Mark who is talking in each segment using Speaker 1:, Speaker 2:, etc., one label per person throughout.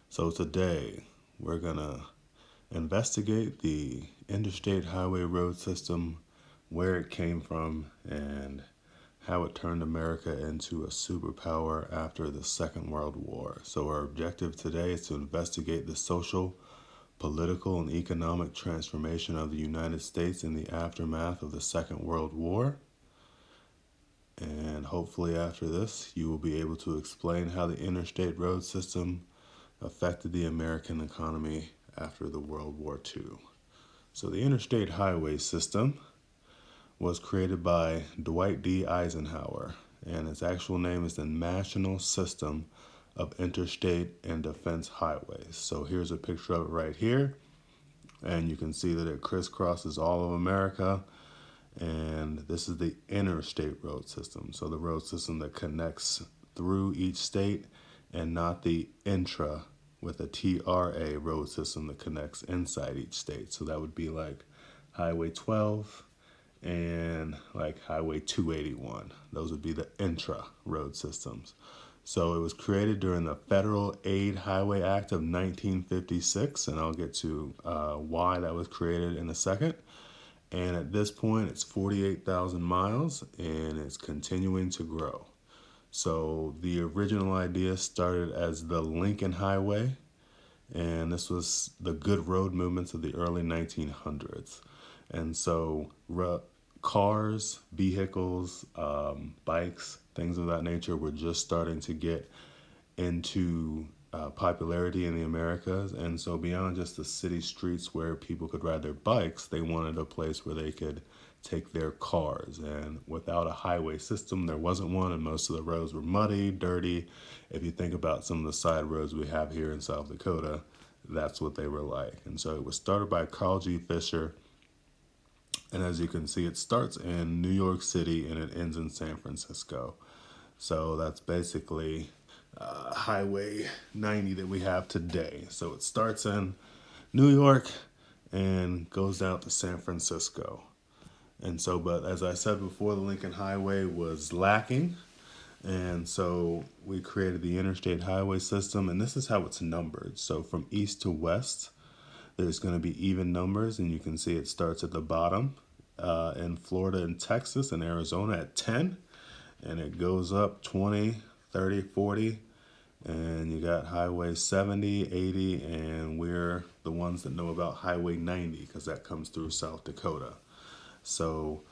Speaker 1: So today we're gonna investigate the interstate highway road system, where it came from, and how it turned America into a superpower after the Second World War. So our objective today is to investigate the social, political, and economic transformation of the United States in the aftermath of the Second World War. And hopefully, after this, you will be able to explain how the interstate road system affected the American economy after the World War II. So, the interstate highway system was created by Dwight D. Eisenhower, and its actual name is the National System of Interstate and Defense Highways. So, here's a picture of it right here, and you can see that it crisscrosses all of America. And this is the interstate road system. So the road system that connects through each state, and not the intra with a TRA road system that connects inside each state. So that would be like Highway 12 and like Highway 281. Those would be the intra road systems. So it was created during the Federal Aid Highway Act of 1956, and I'll get to why that was created in a second. And at this point, it's 48,000 miles and it's continuing to grow. So the original idea started as the Lincoln Highway, and this was the good road movements of the early 1900s. And so cars, vehicles, bikes, things of that nature were just starting to get into popularity in the Americas. And so, beyond just the city streets where people could ride their bikes, they wanted a place where they could take their cars. And without a highway system, there wasn't one, and most of the roads were muddy, dirty. If you think about some of the side roads we have here in South Dakota, that's what they were like. And so, it was started by Carl G. Fisher. And as you can see, it starts in New York City and it ends in San Francisco. So that's basically Highway 90 that we have today. So it starts in New York and goes out to San Francisco. And so, but as I said before, the Lincoln Highway was lacking. And so we created the interstate highway system, and this is how it's numbered. So from east to west, there's going to be even numbers, and you can see it starts at the bottom in Florida and Texas and Arizona at 10, and it goes up 20, 30, 40, and you got Highway 70, 80, and we're the ones that know about Highway 90 because that comes through South Dakota. So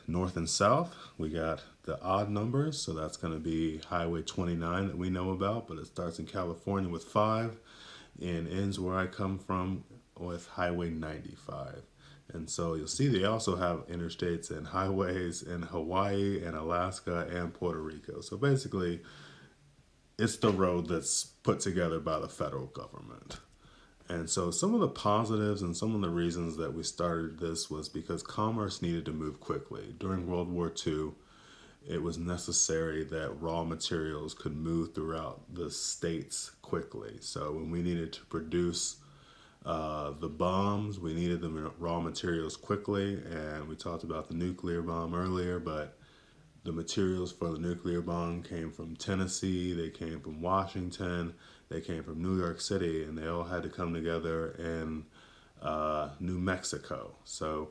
Speaker 1: north and south, we got the odd numbers. So that's going to be Highway 29 that we know about, but it starts in California with 5 and ends where I come from with Highway 95. And so you'll see they also have interstates and highways in Hawaii and Alaska and Puerto Rico. So basically, it's the road that's put together by the federal government. And so some of the positives and some of the reasons that we started this was because commerce needed to move quickly. During World War II, it was necessary that raw materials could move throughout the states quickly. So when we needed to produce the bombs, we needed the raw materials quickly, and we talked about the nuclear bomb earlier, but the materials for the nuclear bomb came from Tennessee, they came from Washington, they came from New York City, and they all had to come together in New Mexico. So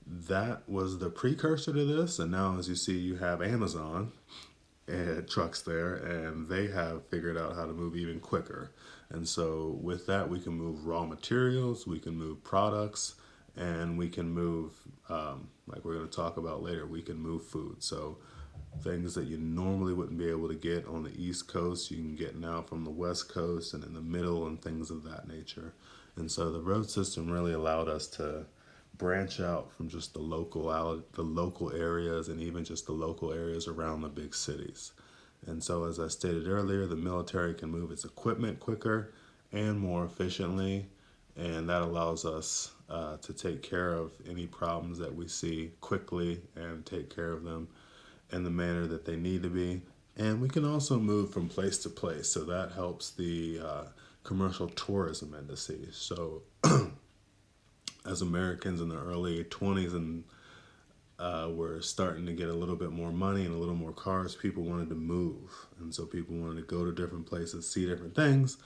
Speaker 1: that was the precursor to this, and now as you see, you have Amazon and trucks there, and they have figured out how to move even quicker. And so with that, we can move raw materials, we can move products, and we can move, like we're going to talk about later, we can move food. So things that you normally wouldn't be able to get on the East Coast, you can get now from the West Coast and in the middle and things of that nature. And so the road system really allowed us to branch out from just the local areas, and even just the local areas around the big cities. And so, as I stated earlier, the military can move its equipment quicker and more efficiently, and that allows us to take care of any problems that we see quickly and take care of them in the manner that they need to be. And we can also move from place to place, so that helps the commercial tourism industry. So as Americans in the early 20s and were starting to get a little bit more money and a little more cars, people wanted to move. And so people wanted to go to different places, see different things.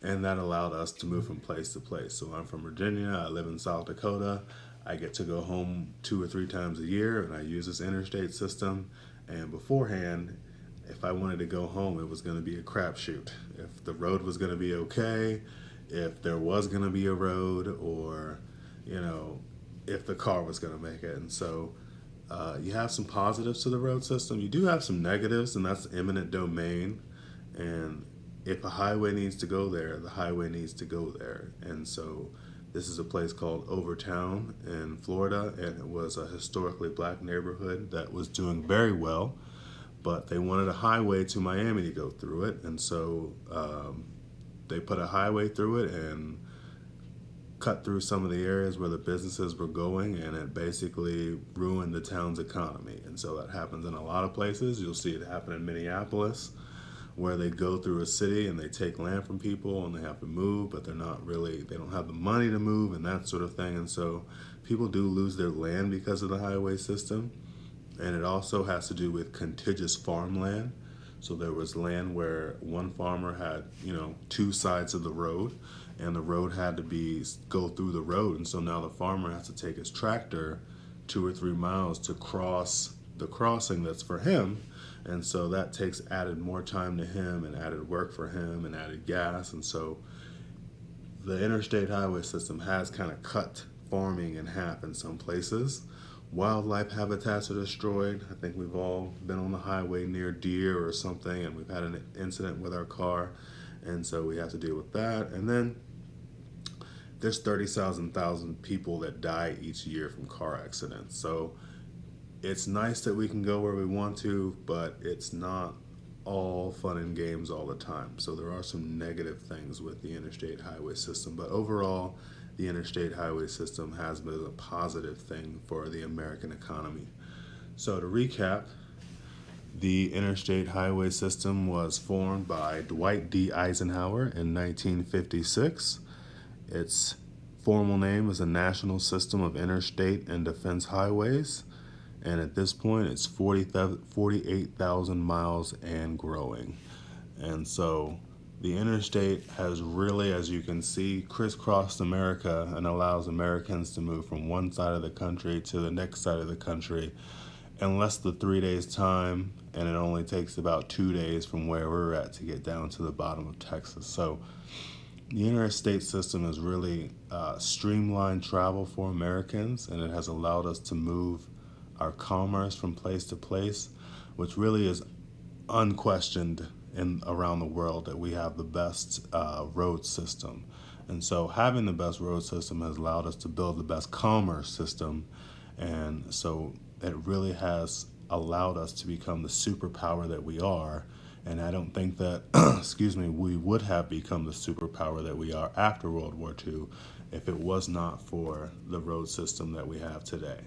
Speaker 1: And that allowed us to move from place to place. So I'm from Virginia, I live in South Dakota. I get to go home 2 or 3 times a year, and I use this interstate system. And beforehand, if I wanted to go home, it was going to be a crapshoot. If the road was going to be okay, if there was going to be a road, or, you know, if the car was going to make it. And so you have some positives to the road system. You do have some negatives, and that's eminent domain. And if a highway needs to go there, the highway needs to go there. And so this is a place called Overtown in Florida, and it was a historically black neighborhood that was doing very well, but they wanted a highway to Miami to go through it. And so they put a highway through it and cut through some of the areas where the businesses were going, and it basically ruined the town's economy. And so that happens in a lot of places. You'll see it happen in Minneapolis, where they go through a city and they take land from people and they have to move, but they don't have the money to move and that sort of thing. And so people do lose their land because of the highway system. And it also has to do with contiguous farmland. So there was land where one farmer had, 2 sides of the road, and the road had to be go through the road. And so now the farmer has to take his tractor 2 or 3 miles to cross the crossing that's for him. And so that takes added more time to him and added work for him and added gas. And so the interstate highway system has kind of cut farming in half in some places. Wildlife habitats are destroyed. I think we've all been on the highway near deer or something, and we've had an incident with our car, and so we have to deal with that. And then there's 30,000 people that die each year from car accidents. So it's nice that we can go where we want to, but it's not all fun and games all the time. So there are some negative things with the interstate highway system, but overall, the interstate highway system has been a positive thing for the American economy. So to recap, the interstate highway system was formed by Dwight D. Eisenhower in 1956. Its formal name is the National System of Interstate and Defense Highways. And at this point, it's 48,000 miles and growing. And so the interstate has really, as you can see, crisscrossed America and allows Americans to move from one side of the country to the next side of the country in less than 3 days' time. And it only takes about 2 days from where we're at to get down to the bottom of Texas. So the interstate system has really streamlined travel for Americans, and it has allowed us to move our commerce from place to place, which really is unquestioned in around the world that we have the best road system. And so having the best road system has allowed us to build the best commerce system. And so it really has allowed us to become the superpower that we are. And I don't think that, excuse me, we would have become the superpower that we are after World War II if it was not for the road system that we have today.